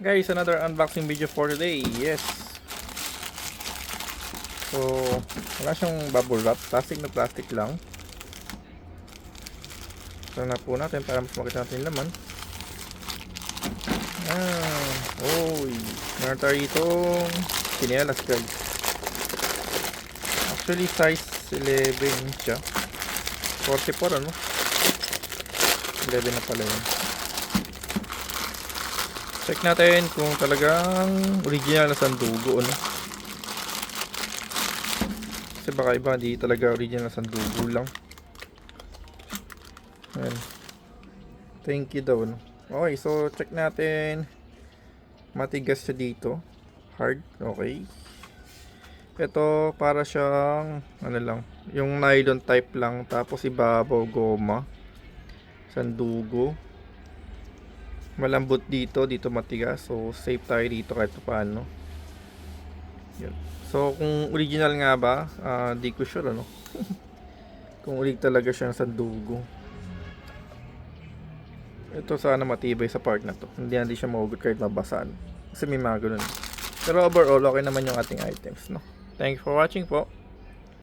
Guys, another unboxing video for today. Yes. So, wala siyang bubble wrap. Plastic na plastic lang. So, na po natin para mas makita natin yung laman. Oy. Meron tayo itong chinelas, guys. Actually, size 11 siya. 44, ano? 11 na pala yun. Check natin kung talagang original na sandugo, ano? Kasi baka iba, hindi talaga original na sandugo lang. Ayan. Thank you daw, no? Okay, so check natin. Matigas siya dito. Hard, okay. Ito, para siyang, ano lang, yung nylon type lang. Tapos ibabaw goma. Sandugo. Malambot dito matigas. So, safe tayo dito kahit paano. Yun. So, kung original nga ba, di ko sure, ano? Kung ulig talaga siya sa dugo. Ito sana matibay sa part na to. Hindi siya mahugot kahit mabasaan. Kasi may mga ganun. Pero overall, okay naman yung ating items, no? Thanks for watching po.